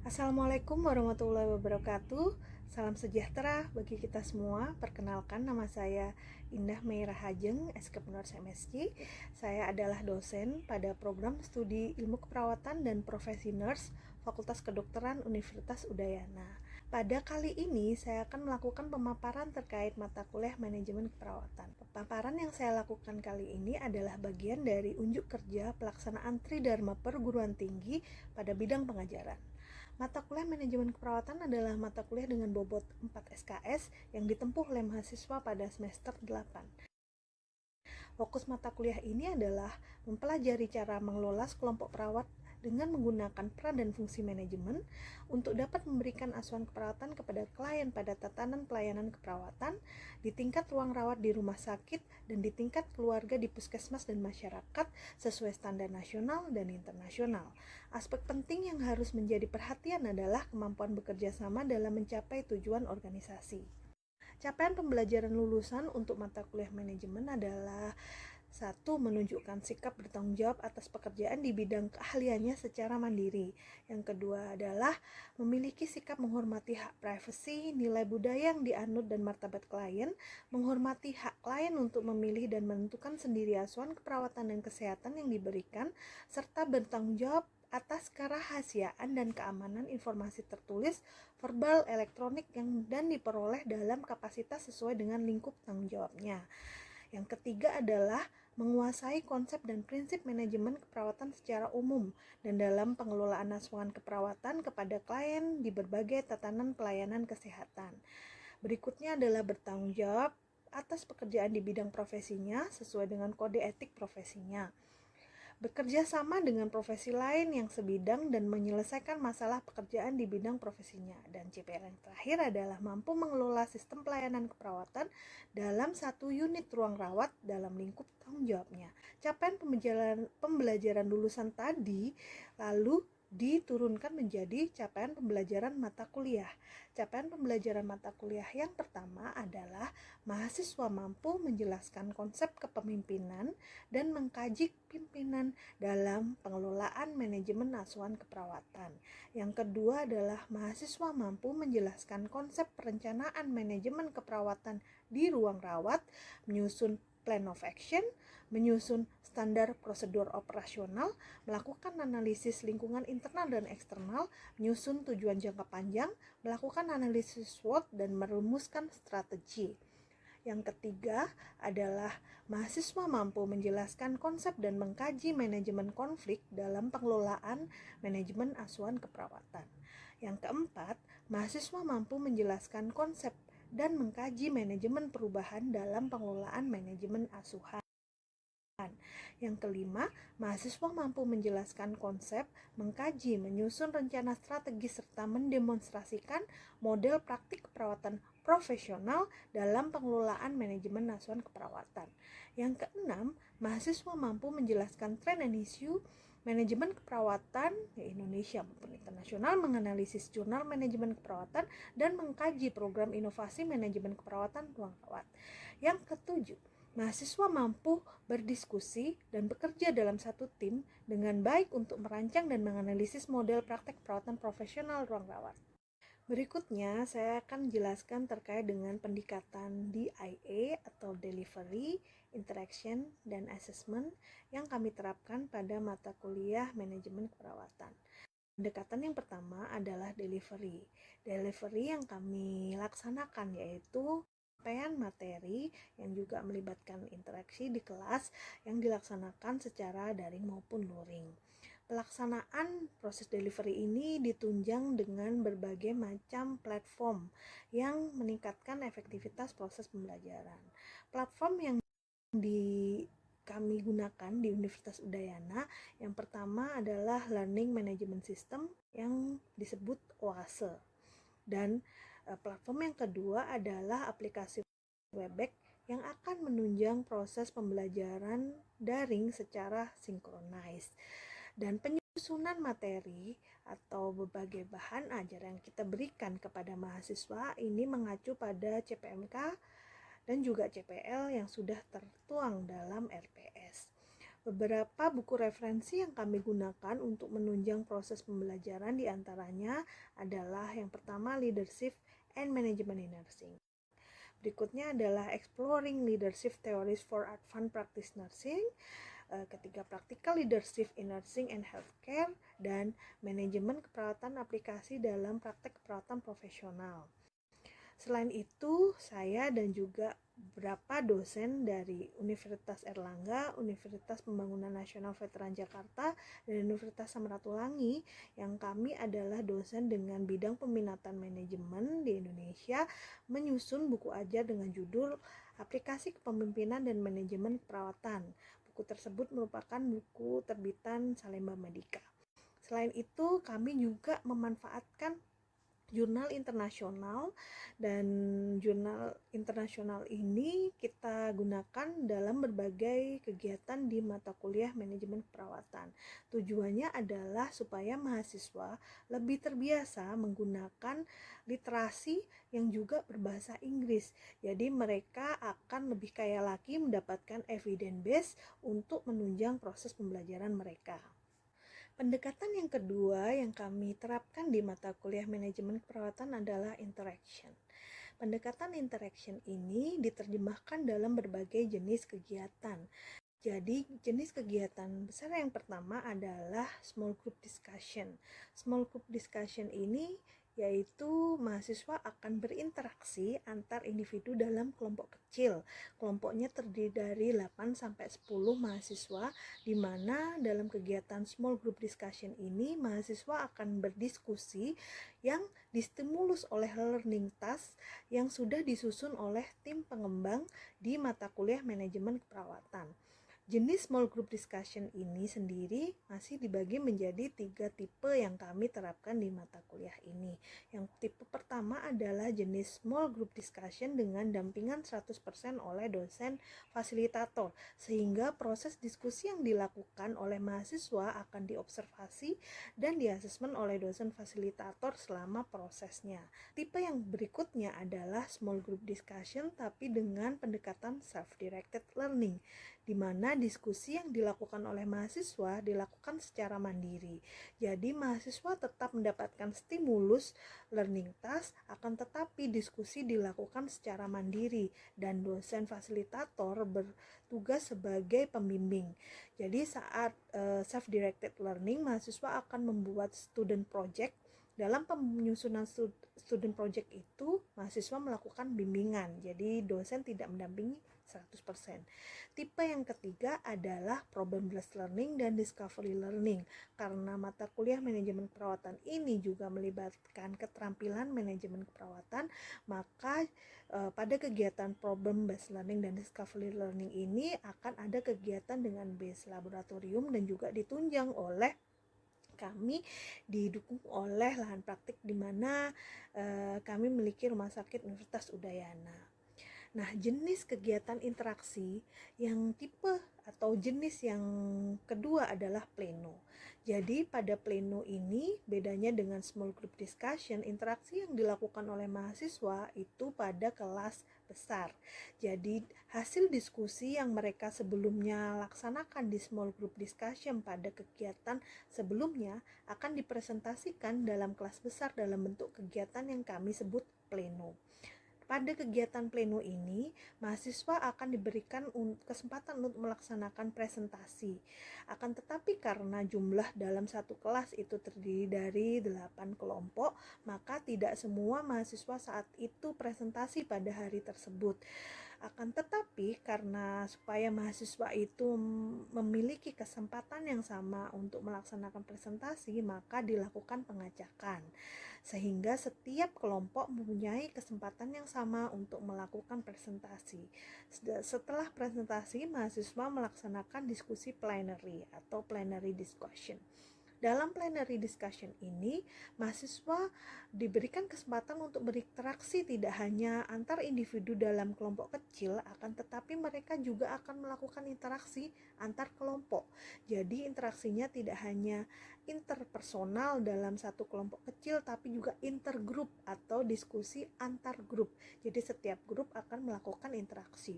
Assalamualaikum warahmatullahi wabarakatuh. Salam sejahtera bagi kita semua. Perkenalkan, nama saya Indah Meira Hajeng, SKP Nurse MSc. Saya adalah dosen pada program studi Ilmu Keperawatan dan Profesi Nurse Fakultas Kedokteran Universitas Udayana. Pada kali ini saya akan melakukan pemaparan terkait mata kuliah manajemen keperawatan. Pemaparan yang saya lakukan kali ini adalah bagian dari unjuk kerja pelaksanaan Tridharma Perguruan Tinggi pada bidang pengajaran. Mata kuliah manajemen keperawatan adalah mata kuliah dengan bobot 4 SKS yang ditempuh oleh mahasiswa pada semester 8. Fokus mata kuliah ini adalah mempelajari cara mengelola sekelompok perawat dengan menggunakan peran dan fungsi manajemen untuk dapat memberikan asuhan keperawatan kepada klien pada tatanan pelayanan keperawatan di tingkat ruang rawat di rumah sakit dan di tingkat keluarga di puskesmas dan masyarakat sesuai standar nasional dan internasional. Aspek penting yang harus menjadi perhatian adalah kemampuan bekerja sama dalam mencapai tujuan organisasi. Capaian pembelajaran lulusan untuk mata kuliah manajemen adalah: 1. Menunjukkan sikap bertanggung jawab atas pekerjaan di bidang keahliannya secara mandiri. Yang kedua adalah memiliki sikap menghormati hak privasi, nilai budaya yang dianut dan martabat klien, menghormati hak klien untuk memilih dan menentukan sendiri asuhan keperawatan dan kesehatan yang diberikan, serta bertanggung jawab atas kerahasiaan dan keamanan informasi tertulis, verbal, elektronik dan diperoleh dalam kapasitas sesuai dengan lingkup tanggung jawabnya. Yang ketiga adalah menguasai konsep dan prinsip manajemen keperawatan secara umum dan dalam pengelolaan asuhan keperawatan kepada klien di berbagai tatanan pelayanan kesehatan. Berikutnya adalah bertanggung jawab atas pekerjaan di bidang profesinya sesuai dengan kode etik profesinya. Bekerja sama dengan profesi lain yang sebidang dan menyelesaikan masalah pekerjaan di bidang profesinya. Dan CPR yang terakhir adalah mampu mengelola sistem pelayanan keperawatan dalam satu unit ruang rawat dalam lingkup tanggung jawabnya. Capaian pembelajaran lulusan tadi lalu diturunkan menjadi capaian pembelajaran mata kuliah. Capaian pembelajaran mata kuliah yang pertama adalah mahasiswa mampu menjelaskan konsep kepemimpinan dan mengkaji pimpinan dalam pengelolaan manajemen asuhan keperawatan. Yang kedua adalah mahasiswa mampu menjelaskan konsep perencanaan manajemen keperawatan di ruang rawat, menyusun plan of action, menyusun standar prosedur operasional, melakukan analisis lingkungan internal dan eksternal, menyusun tujuan jangka panjang, melakukan analisis SWOT, dan merumuskan strategi. Yang ketiga adalah mahasiswa mampu menjelaskan konsep dan mengkaji manajemen konflik dalam pengelolaan manajemen asuhan keperawatan. Yang keempat, mahasiswa mampu menjelaskan konsep dan mengkaji manajemen perubahan dalam pengelolaan manajemen asuhan. Yang kelima, mahasiswa mampu menjelaskan konsep, mengkaji, menyusun rencana strategi, serta mendemonstrasikan model praktik keperawatan profesional dalam pengelolaan manajemen asuhan keperawatan. Yang keenam, mahasiswa mampu menjelaskan tren dan isu manajemen keperawatan di Indonesia maupun internasional, menganalisis jurnal manajemen keperawatan, dan mengkaji program inovasi manajemen keperawatan ruang rawat. Yang ketujuh, mahasiswa mampu berdiskusi dan bekerja dalam satu tim dengan baik untuk merancang dan menganalisis model praktek perawatan profesional ruang rawat. Berikutnya, saya akan jelaskan terkait dengan pendekatan DIA atau Delivery, Interaction, dan Assessment yang kami terapkan pada mata kuliah manajemen keperawatan. Pendekatan yang pertama adalah delivery. Delivery yang kami laksanakan yaitu penyampaian materi yang juga melibatkan interaksi di kelas yang dilaksanakan secara daring maupun luring. Pelaksanaan proses delivery ini ditunjang dengan berbagai macam platform yang meningkatkan efektivitas proses pembelajaran. Platform yang kami gunakan di Universitas Udayana yang pertama adalah Learning Management System yang disebut OASE. Dan platform yang kedua adalah aplikasi Webex yang akan menunjang proses pembelajaran daring secara sinkronis. Dan penyusunan materi atau berbagai bahan ajar yang kita berikan kepada mahasiswa ini mengacu pada CPMK dan juga CPL yang sudah tertuang dalam RPS. Beberapa buku referensi yang kami gunakan untuk menunjang proses pembelajaran diantaranya adalah yang pertama Leadership and Management in Nursing. Berikutnya adalah Exploring Leadership Theories for Advanced Practice Nursing. Ketiga, Practical Leadership in Nursing and Healthcare, dan Manajemen Keperawatan Aplikasi dalam Praktek Keperawatan Profesional. Selain itu, saya dan juga beberapa dosen dari Universitas Erlangga, Universitas Pembangunan Nasional Veteran Jakarta, dan Universitas Samratulangi yang kami adalah dosen dengan bidang peminatan manajemen di Indonesia, menyusun buku ajar dengan judul Aplikasi Kepemimpinan dan Manajemen Keperawatan. Buku tersebut merupakan buku terbitan Salemba Medica. Selain itu, kami juga memanfaatkan jurnal internasional, dan jurnal internasional ini kita gunakan dalam berbagai kegiatan di mata kuliah manajemen keperawatan. Tujuannya adalah supaya mahasiswa lebih terbiasa menggunakan literasi yang juga berbahasa Inggris. Jadi mereka akan lebih kaya lagi mendapatkan evidence base untuk menunjang proses pembelajaran mereka. Pendekatan yang kedua yang kami terapkan di mata kuliah manajemen keperawatan adalah interaction. Pendekatan interaction ini diterjemahkan dalam berbagai jenis kegiatan. Jadi, jenis kegiatan besar yang pertama adalah small group discussion. Small group discussion ini yaitu mahasiswa akan berinteraksi antar individu dalam kelompok kecil. Kelompoknya terdiri dari 8-10 mahasiswa, di mana dalam kegiatan small group discussion ini mahasiswa akan berdiskusi yang distimulus oleh learning task yang sudah disusun oleh tim pengembang di mata kuliah manajemen keperawatan. Jenis small group discussion ini sendiri masih dibagi menjadi 3 tipe yang kami terapkan di mata kuliah ini. Yang tipe pertama adalah jenis small group discussion dengan dampingan 100% oleh dosen fasilitator, sehingga proses diskusi yang dilakukan oleh mahasiswa akan diobservasi dan diasesmen oleh dosen fasilitator selama prosesnya. Tipe yang berikutnya adalah small group discussion tapi dengan pendekatan self-directed learning, di mana diskusi yang dilakukan oleh mahasiswa dilakukan secara mandiri. Jadi mahasiswa tetap mendapatkan stimulus learning task, akan tetapi diskusi dilakukan secara mandiri dan dosen fasilitator bertugas sebagai pembimbing. Jadi saat self-directed learning, mahasiswa akan membuat student project. Dalam penyusunan student project itu, mahasiswa melakukan bimbingan, jadi dosen tidak mendampingi 100%. Tipe yang ketiga adalah problem-based learning dan discovery learning. Karena mata kuliah manajemen keperawatan ini juga melibatkan keterampilan manajemen keperawatan, maka pada kegiatan problem-based learning dan discovery learning ini akan ada kegiatan dengan base laboratorium dan juga ditunjang oleh kami, didukung oleh lahan praktik di mana kami memiliki Rumah Sakit Universitas Udayana. Nah, jenis kegiatan interaksi yang tipe atau jenis yang kedua adalah pleno. Jadi pada pleno ini bedanya dengan small group discussion, interaksi yang dilakukan oleh mahasiswa itu pada kelas besar. Jadi hasil diskusi yang mereka sebelumnya laksanakan di small group discussion pada kegiatan sebelumnya akan dipresentasikan dalam kelas besar dalam bentuk kegiatan yang kami sebut pleno. Pada kegiatan pleno ini, mahasiswa akan diberikan kesempatan untuk melaksanakan presentasi. Akan tetapi karena jumlah dalam satu kelas itu terdiri dari 8 kelompok, maka tidak semua mahasiswa saat itu presentasi pada hari tersebut. Akan tetapi karena supaya mahasiswa itu memiliki kesempatan yang sama untuk melaksanakan presentasi, maka dilakukan pengacakan, sehingga setiap kelompok mempunyai kesempatan yang sama untuk melakukan presentasi. Setelah presentasi, mahasiswa melaksanakan diskusi plenary atau plenary discussion. Dalam plenary discussion ini, mahasiswa diberikan kesempatan untuk berinteraksi tidak hanya antar individu dalam kelompok kecil, akan tetapi mereka juga akan melakukan interaksi antar kelompok. Jadi interaksinya tidak hanya interpersonal dalam satu kelompok kecil, tapi juga intergrup atau diskusi antar grup. Jadi setiap grup akan melakukan interaksi.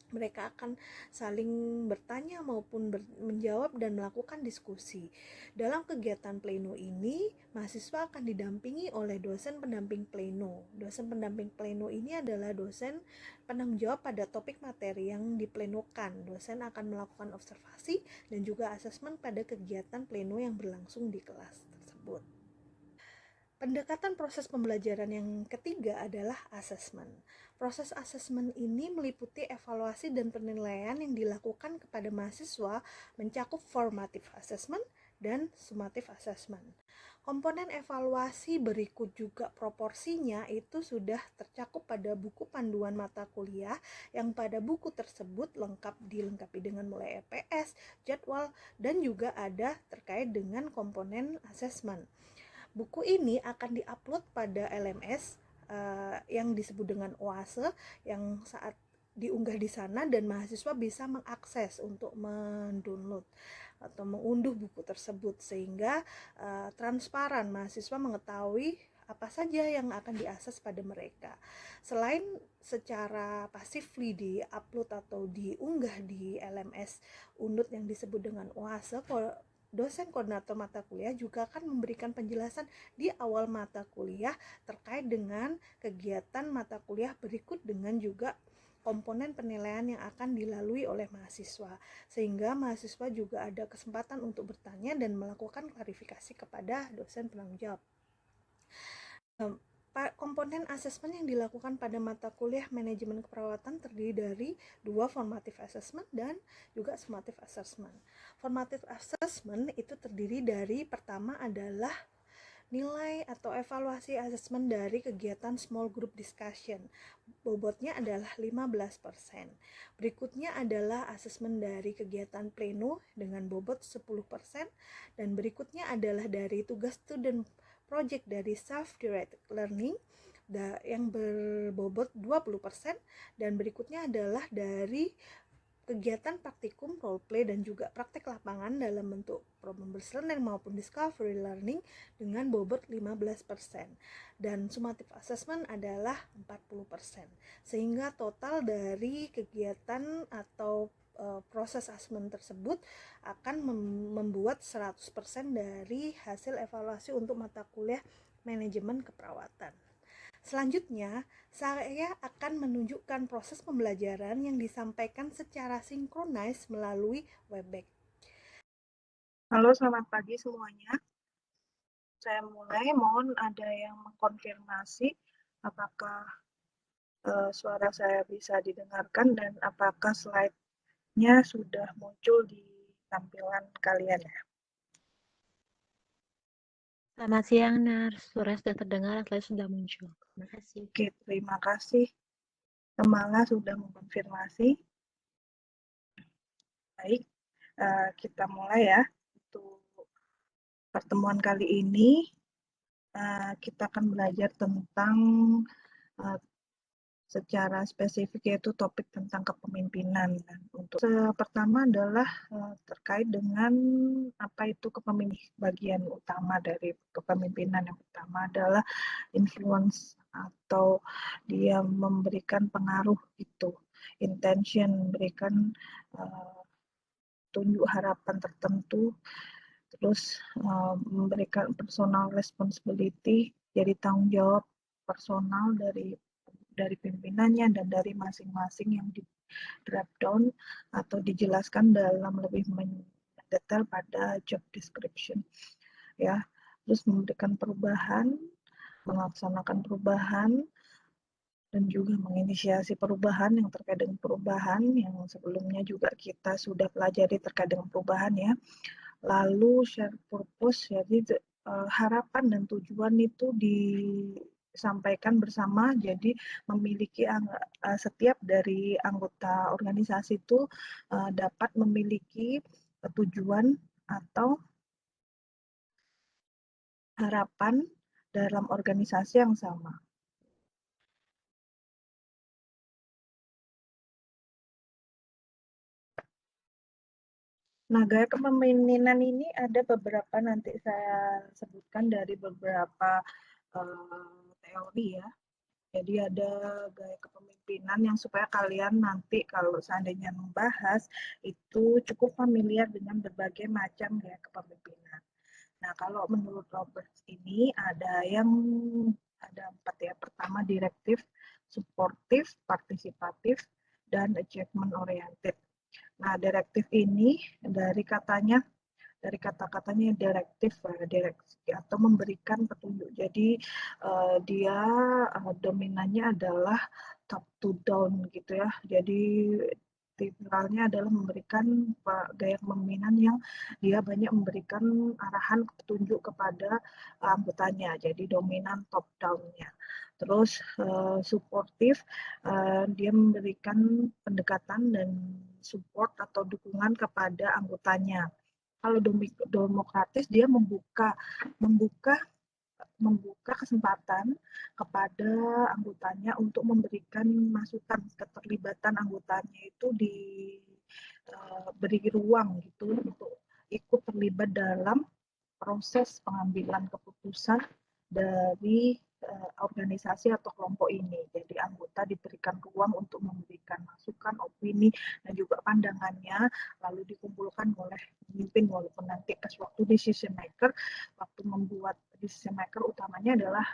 Mereka akan saling bertanya maupun menjawab dan melakukan diskusi. Dalam kegiatan pleno ini, mahasiswa akan didampingi oleh dosen pendamping pleno. Dosen pendamping pleno ini adalah dosen penanggung jawab pada topik materi yang diplenokan. Dosen akan melakukan observasi dan juga asesmen pada kegiatan pleno yang berlangsung di kelas tersebut. Pendekatan proses pembelajaran yang ketiga adalah asesmen. Proses asesmen ini meliputi evaluasi dan penilaian yang dilakukan kepada mahasiswa mencakup formative assessment dan summative assessment. Komponen evaluasi berikut juga proporsinya itu sudah tercakup pada buku panduan mata kuliah yang pada buku tersebut dilengkapi dengan mulai EPS, jadwal, dan juga ada terkait dengan komponen asesmen. Buku ini akan diupload pada LMS yang disebut dengan Oase yang saat diunggah di sana dan mahasiswa bisa mengakses untuk mendownload atau mengunduh buku tersebut sehingga transparan, mahasiswa mengetahui apa saja yang akan diakses pada mereka. Selain secara passively di-upload atau diunggah di LMS Unut yang disebut dengan Oase, dosen koordinator mata kuliah juga akan memberikan penjelasan di awal mata kuliah terkait dengan kegiatan mata kuliah berikut dengan juga komponen penilaian yang akan dilalui oleh mahasiswa, sehingga mahasiswa juga ada kesempatan untuk bertanya dan melakukan klarifikasi kepada dosen penanggung jawab. Komponen asesmen yang dilakukan pada mata kuliah manajemen keperawatan terdiri dari 2 formative assessment dan juga summative assessment. Formative assessment itu terdiri dari pertama adalah nilai atau evaluasi asesmen dari kegiatan small group discussion. Bobotnya adalah 15%. Berikutnya adalah asesmen dari kegiatan pleno dengan bobot 10% dan berikutnya adalah dari tugas student project dari self-directed learning yang berbobot 20% dan berikutnya adalah dari kegiatan praktikum, role play, dan juga praktek lapangan dalam bentuk problem-based learning maupun discovery learning dengan bobot 15%. Dan summative assessment adalah 40%. Sehingga total dari kegiatan atau proses asesmen tersebut akan membuat 100% dari hasil evaluasi untuk mata kuliah manajemen keperawatan. Selanjutnya, saya akan menunjukkan proses pembelajaran yang disampaikan secara sinkronis melalui Webex. Halo, selamat pagi semuanya. Saya mulai, mohon ada yang mengkonfirmasi apakah suara saya bisa didengarkan dan apakah slide-nya sudah muncul di tampilan kalian ya. Selamat siang, Nar. Suara sudah terdengar, slide sudah muncul. Terima kasih. Oke, terima kasih. Semala sudah mengkonfirmasi. Baik, kita mulai ya. Untuk pertemuan kali ini, kita akan belajar tentang secara spesifik yaitu topik tentang kepemimpinan. Dan untuk pertama adalah terkait dengan apa itu kepemimpinan. Bagian utama dari kepemimpinan yang pertama adalah influence atau dia memberikan pengaruh itu, intention, memberikan tunjuk harapan tertentu, terus memberikan personal responsibility, jadi tanggung jawab personal dari pimpinannya dan dari masing-masing yang di drop down atau dijelaskan dalam lebih mendetail pada job description ya. Terus memberikan perubahan, melaksanakan perubahan, dan juga menginisiasi perubahan yang terkait dengan perubahan yang sebelumnya juga kita sudah pelajari terkait dengan perubahan ya. Lalu share purpose, jadi harapan dan tujuan itu disampaikan bersama, jadi memiliki setiap dari anggota organisasi itu dapat memiliki tujuan atau harapan dalam organisasi yang sama. Nah, gaya kepemimpinan ini ada beberapa, nanti saya sebutkan dari beberapa teori ya. Jadi ada gaya kepemimpinan yang supaya kalian nanti kalau seandainya membahas itu cukup familiar dengan berbagai macam gaya kepemimpinan. Nah, kalau menurut Roberts ini ada 4 ya. Pertama direktif, suportif, partisipatif, dan achievement oriented. Nah, direktif ini dari kata-katanya direktif, direksi atau memberikan petunjuk. Jadi dia dominannya adalah top to down gitu ya. Jadi tipikalnya adalah memberikan gaya kepemimpinan yang dia banyak memberikan arahan petunjuk kepada anggotanya. Jadi dominan top down-nya. Terus suportif, dia memberikan pendekatan dan support atau dukungan kepada anggotanya. Kalau demokratis dia membuka membuka kesempatan kepada anggotanya untuk memberikan masukan. Keterlibatan anggotanya itu diberi ruang gitu untuk ikut terlibat dalam proses pengambilan keputusan dari organisasi atau kelompok ini. Jadi anggota diberikan ruang untuk memberikan masukan, opini, dan juga pandangannya, lalu dikumpulkan oleh pemimpin, walaupun nanti pas waktu decision maker, waktu membuat decision maker utamanya adalah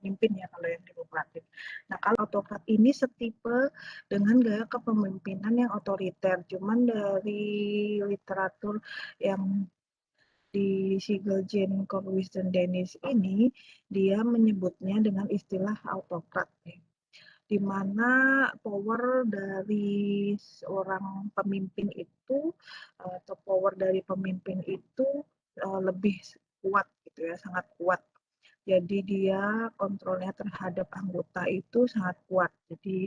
pemimpin ya kalau yang demokratik. Nah, kalau autokrat ini setipe dengan gaya kepemimpinan yang otoriter, cuman dari literatur yang di Sigeljen, Corwis, dan Dennis ini, dia menyebutnya dengan istilah autokrat, di mana power dari seorang pemimpin itu atau power dari pemimpin itu lebih kuat gitu ya, sangat kuat. Jadi dia kontrolnya terhadap anggota itu sangat kuat. Jadi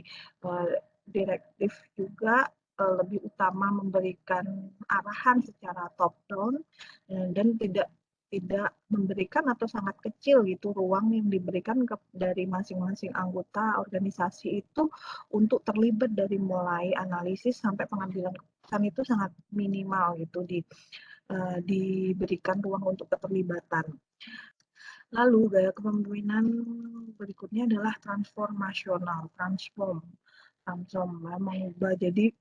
direktif juga lebih utama memberikan arahan secara top down dan tidak memberikan atau sangat kecil gitu ruang yang diberikan dari masing-masing anggota organisasi itu untuk terlibat dari mulai analisis sampai pengambilan keputusan itu sangat minimal gitu diberikan ruang untuk keterlibatan. Lalu gaya kepemimpinan berikutnya adalah transformasional, transform, mengubah. Jadi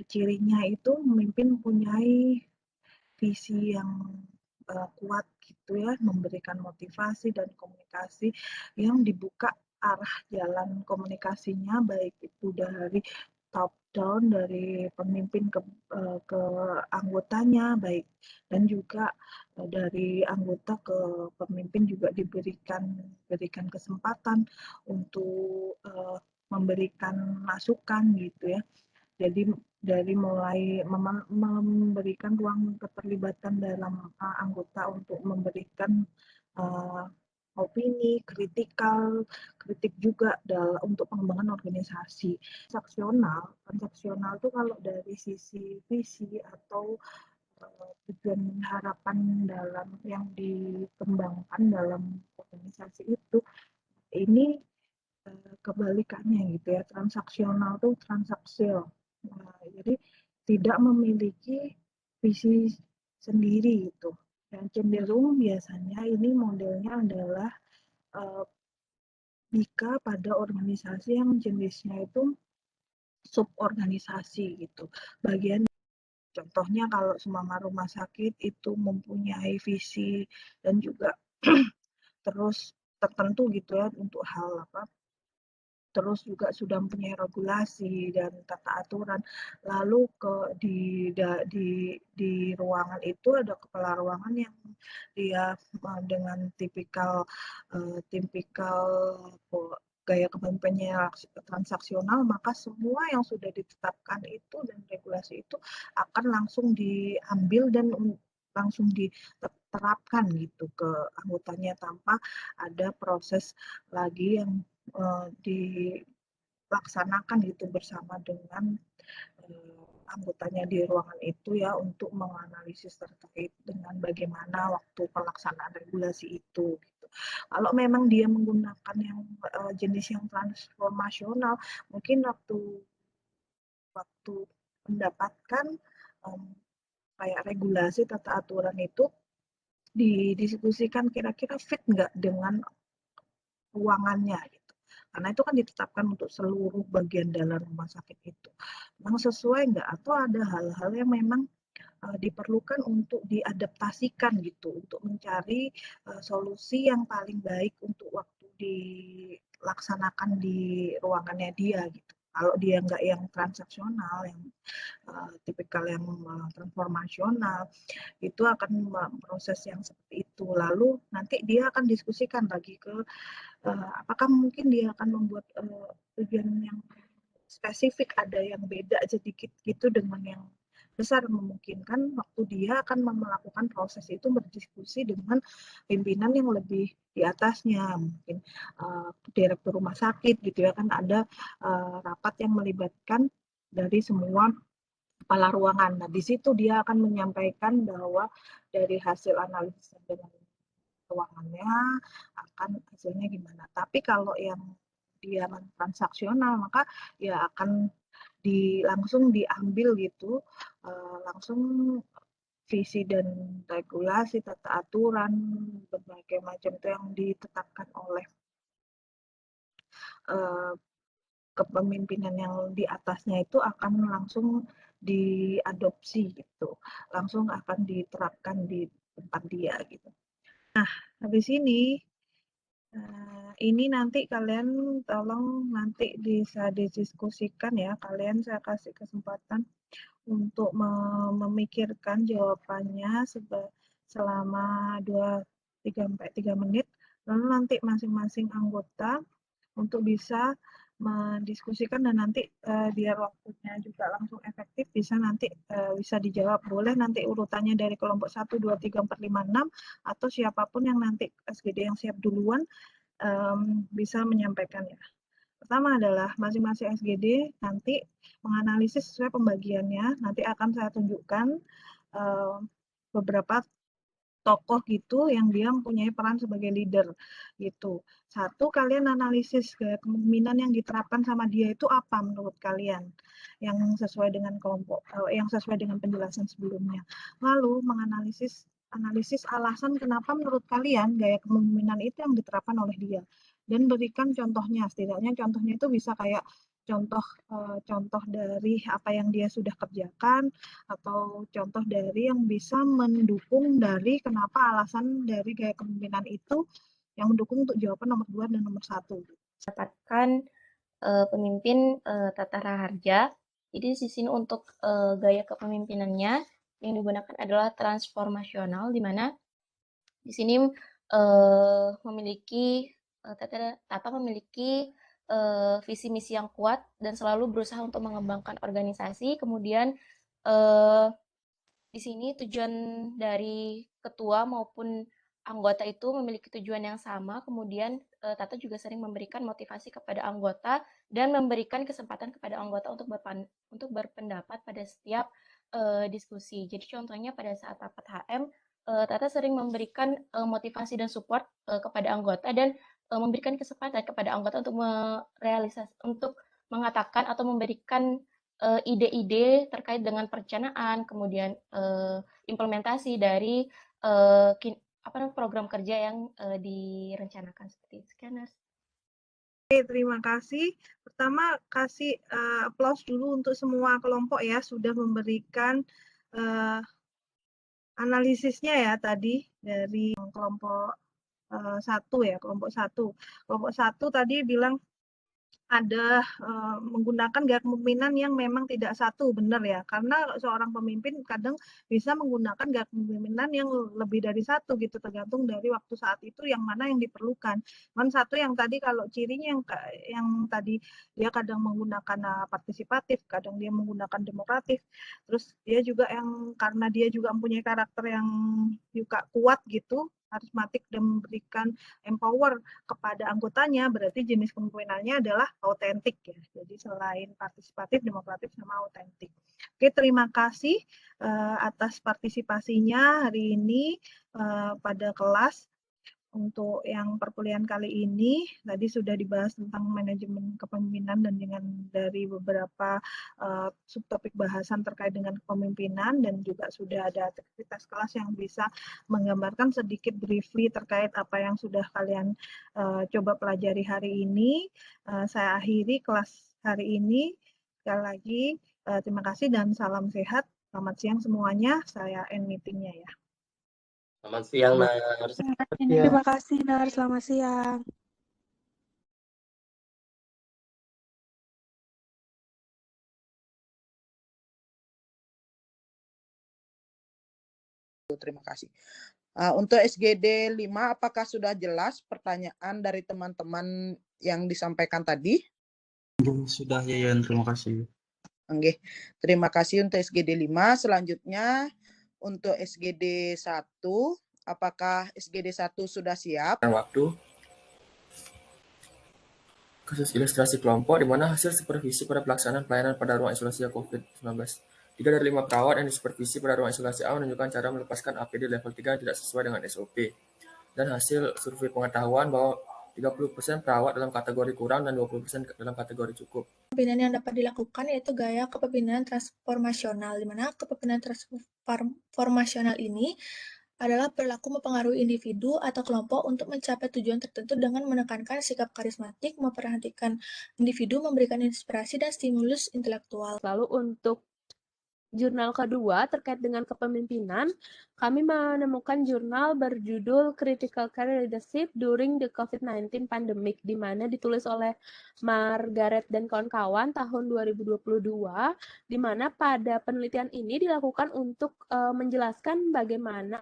cirinya itu memimpin mempunyai visi yang kuat gitu ya, memberikan motivasi dan komunikasi yang dibuka arah jalan komunikasinya, baik itu dari top down, dari pemimpin ke anggotanya, baik, dan juga dari anggota ke pemimpin juga diberikan kesempatan untuk memberikan masukan gitu ya. Jadi dari mulai memberikan ruang keterlibatan dalam anggota untuk memberikan opini, kritik juga untuk pengembangan organisasi. Transaksional itu kalau dari sisi visi atau tujuan harapan dalam yang dikembangkan dalam organisasi itu, ini kebalikannya gitu ya. Transaksional itu transaksil. Nah, jadi tidak memiliki visi sendiri itu. Dan cenderung biasanya ini modelnya adalah jika pada organisasi yang jenisnya itu suborganisasi gitu. Bagian contohnya kalau seumpama rumah sakit itu mempunyai visi dan juga terus tertentu gitu ya untuk hal apa, terus juga sudah mempunyai regulasi dan tata aturan. Lalu di ruangan itu ada kepala ruangan yang dia dengan tipikal gaya kepemimpinannya transaksional, maka semua yang sudah ditetapkan itu dan regulasi itu akan langsung diambil dan langsung diterapkan gitu ke anggotanya tanpa ada proses lagi yang dilaksanakan gitu bersama dengan anggotanya di ruangan itu ya untuk menganalisis terkait dengan bagaimana waktu pelaksanaan regulasi itu gitu. Kalau memang dia menggunakan yang jenis yang transformasional, mungkin waktu mendapatkan kayak regulasi tata aturan itu didiskusikan kira-kira fit nggak dengan ruangannya gitu. Karena itu kan ditetapkan untuk seluruh bagian dalam rumah sakit itu. Memang sesuai nggak atau ada hal-hal yang memang diperlukan untuk diadaptasikan gitu, untuk mencari solusi yang paling baik untuk waktu dilaksanakan di ruangannya dia gitu. Kalau dia nggak yang transaksional, yang tipikal yang transformasional, itu akan proses yang seperti itu. Lalu nanti dia akan diskusikan lagi ke apakah mungkin dia akan membuat tujuan yang spesifik, ada yang beda sedikit gitu dengan yang besar, memungkinkan waktu dia akan melakukan proses itu berdiskusi dengan pimpinan yang lebih di atasnya, mungkin direktur rumah sakit gitu ya, kan ada rapat yang melibatkan dari semua kepala ruangan. Nah, di situ dia akan menyampaikan bahwa dari hasil analisis dengan ruangannya akan hasilnya gimana. Tapi kalau yang dia transaksional, maka ya akan langsung diambil gitu, langsung visi dan regulasi, tata aturan, berbagai macam itu yang ditetapkan oleh kepemimpinan yang di atasnya itu akan langsung diadopsi gitu, langsung akan diterapkan di tempat dia gitu. Nah, habis ini nanti kalian tolong nanti bisa didiskusikan ya, kalian saya kasih kesempatan untuk memikirkan jawabannya selama 2-3 menit, lalu nanti masing-masing anggota untuk bisa mendiskusikan dan nanti biar waktunya juga langsung efektif bisa nanti bisa dijawab. Boleh nanti urutannya dari kelompok 1, 2, 3, 4, 5, 6 atau siapapun yang nanti SGD yang siap duluan bisa menyampaikan ya. Pertama adalah masing-masing SGD nanti menganalisis sesuai pembagiannya. Nanti akan saya tunjukkan beberapa tokoh gitu yang dia mempunyai peran sebagai leader gitu. Satu, kalian analisis kepemimpinan yang diterapkan sama dia itu apa menurut kalian, yang sesuai dengan kelompok, yang sesuai dengan penjelasan sebelumnya. Lalu menganalisis alasan kenapa menurut kalian gaya kepemimpinan itu yang diterapkan oleh dia, dan berikan contohnya. Setidaknya contohnya itu bisa kayak contoh dari apa yang dia sudah kerjakan, atau contoh dari yang bisa mendukung dari kenapa alasan dari gaya kepemimpinan itu yang mendukung untuk jawaban nomor 2 dan nomor 1. Dapatkan pemimpin tata raharja. Jadi di sini untuk gaya kepemimpinannya yang digunakan adalah transformasional, di mana di sini memiliki Tata memiliki visi misi yang kuat dan selalu berusaha untuk mengembangkan organisasi. Kemudian di sini tujuan dari ketua maupun anggota itu memiliki tujuan yang sama. Kemudian Tata juga sering memberikan motivasi kepada anggota dan memberikan kesempatan kepada anggota untuk berpendapat pada setiap diskusi. Jadi contohnya pada saat rapat HM, Tata sering memberikan motivasi dan support kepada anggota dan memberikan kesempatan kepada anggota untuk mengatakan atau memberikan ide-ide terkait dengan perencanaan, kemudian implementasi dari program kerja yang direncanakan seperti itu. Sekian, Nars. Oke, terima kasih. Pertama, kasih aplaus dulu untuk semua kelompok ya, sudah memberikan analisisnya ya tadi dari kelompok 1 ya, kelompok 1. Kelompok 1 tadi bilang ada menggunakan gaya kepemimpinan yang memang tidak satu, benar ya, karena seorang pemimpin kadang bisa menggunakan gaya kepemimpinan yang lebih dari satu gitu, tergantung dari waktu saat itu yang mana yang diperlukan. Cuman satu yang tadi kalau cirinya yang tadi dia kadang menggunakan partisipatif, kadang dia menggunakan demokratif, terus dia juga yang karena dia juga mempunyai karakter yang juga kuat gitu, karismatik dan memberikan empower kepada anggotanya, berarti jenis kepemimpinannya adalah autentik ya. Jadi selain partisipatif, demokratif, sama autentik. Oke, terima kasih atas partisipasinya hari ini pada kelas. Untuk yang perkuliahan kali ini, tadi sudah dibahas tentang manajemen kepemimpinan dan dengan dari beberapa subtopik bahasan terkait dengan kepemimpinan, dan juga sudah ada aktivitas kelas yang bisa menggambarkan sedikit briefly terkait apa yang sudah kalian coba pelajari hari ini. Saya akhiri kelas hari ini. Sekali lagi, terima kasih dan salam sehat. Selamat siang semuanya. Saya end meetingnya ya. Selamat siang, Nars. Terima kasih, Nar. Selamat siang. Terima kasih. Untuk SGD 5, apakah sudah jelas pertanyaan dari teman-teman yang disampaikan tadi? Sudah, Yayan. Terima kasih. Oke, terima kasih untuk SGD 5. Selanjutnya, untuk SGD 1, apakah SGD 1 sudah siap? Waktu kasus ilustrasi kelompok di mana hasil supervisi pada pelaksanaan pelayanan pada ruang isolasi COVID-19. 3 dari 5 perawat yang disupervisi pada ruang isolasi A menunjukkan cara melepaskan APD level 3 tidak sesuai dengan SOP. Dan hasil survei pengetahuan bahwa 30% perawat dalam kategori kurang dan 20% dalam kategori cukup. Kepemimpinan yang dapat dilakukan yaitu gaya kepemimpinan transformasional, di mana kepemimpinan transformasional ini adalah perilaku mempengaruhi individu atau kelompok untuk mencapai tujuan tertentu dengan menekankan sikap karismatik, memperhatikan individu, memberikan inspirasi dan stimulus intelektual. Lalu untuk jurnal kedua terkait dengan kepemimpinan, kami menemukan jurnal berjudul Critical Care Leadership During the COVID-19 Pandemic, di mana ditulis oleh Margaret dan kawan-kawan tahun 2022, di mana pada penelitian ini dilakukan untuk menjelaskan bagaimana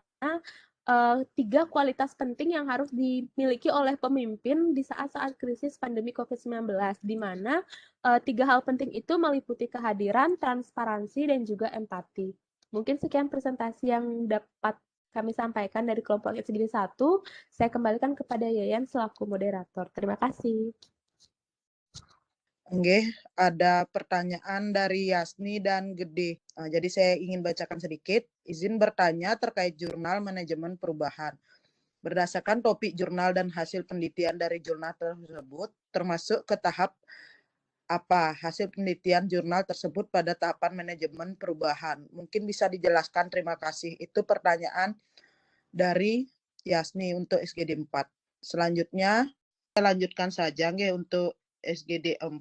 3 kualitas penting yang harus dimiliki oleh pemimpin di saat-saat krisis pandemi COVID-19, di mana 3 hal penting itu meliputi kehadiran, transparansi, dan juga empati. Mungkin sekian presentasi yang dapat kami sampaikan dari kelompok SGD 1. Saya kembalikan kepada Yayan selaku moderator. Terima kasih. Oke, ada pertanyaan dari Yasni dan Gede. Jadi saya ingin bacakan sedikit. Izin bertanya terkait jurnal manajemen perubahan. Berdasarkan topik jurnal dan hasil penelitian dari jurnal tersebut, termasuk ke tahap apa hasil penelitian jurnal tersebut pada tahapan manajemen perubahan? Mungkin bisa dijelaskan, terima kasih. Itu pertanyaan dari Yasni untuk SGD 4. Selanjutnya, saya lanjutkan saja untuk SGD 4.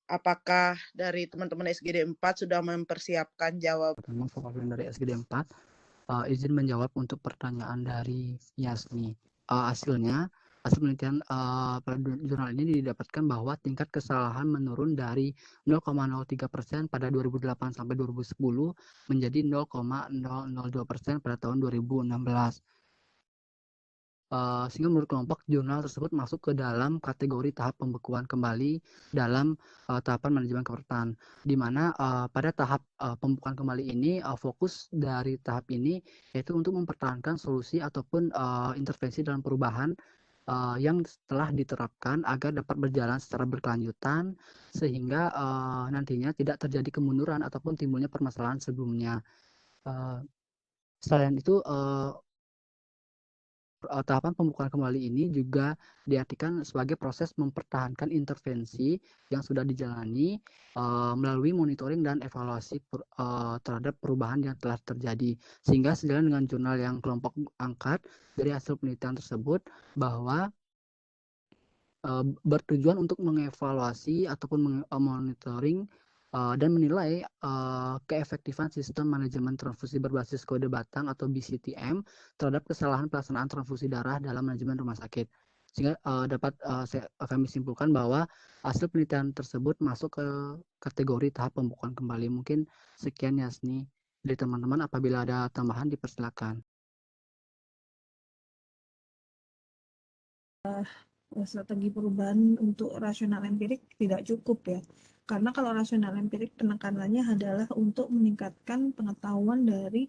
Apakah dari teman-teman SGD 4 sudah mempersiapkan jawaban? Pertanyaan dari SGD 4, izin menjawab untuk pertanyaan dari Yasni. Hasil penelitian pada jurnal ini didapatkan bahwa tingkat kesalahan menurun dari 0,03% pada 2008 sampai 2010 menjadi 0,002% pada tahun 2016. Sehingga menurut kelompok, jurnal tersebut masuk ke dalam kategori tahap pembekuan kembali dalam tahapan manajemen kepesertaan, di mana pada tahap pembekuan kembali ini fokus dari tahap ini yaitu untuk mempertahankan solusi ataupun intervensi dalam perubahan yang telah diterapkan agar dapat berjalan secara berkelanjutan sehingga nantinya tidak terjadi kemunduran ataupun timbulnya permasalahan sebelumnya. Selain itu, tahapan pembukaan kembali ini juga diartikan sebagai proses mempertahankan intervensi yang sudah dijalani melalui monitoring dan evaluasi terhadap perubahan yang telah terjadi, sehingga sejalan dengan jurnal yang kelompok angkat dari hasil penelitian tersebut bahwa bertujuan untuk mengevaluasi ataupun monitoring dan menilai keefektifan sistem manajemen transfusi berbasis kode batang atau BCTM terhadap kesalahan pelaksanaan transfusi darah dalam manajemen rumah sakit. Sehingga dapat kami simpulkan bahwa hasil penelitian tersebut masuk ke kategori tahap pembukaan kembali. Mungkin sekian Yasni dari teman-teman, apabila ada tambahan dipersilakan. Strategi perubahan untuk rasional empirik tidak cukup ya. Karena kalau rasional empirik penekanannya adalah untuk meningkatkan pengetahuan dari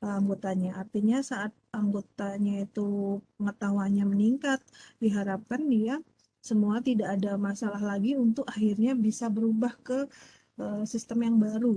anggotanya. Artinya saat anggotanya itu pengetahuannya meningkat, diharapkan dia semua tidak ada masalah lagi untuk akhirnya bisa berubah ke sistem yang baru.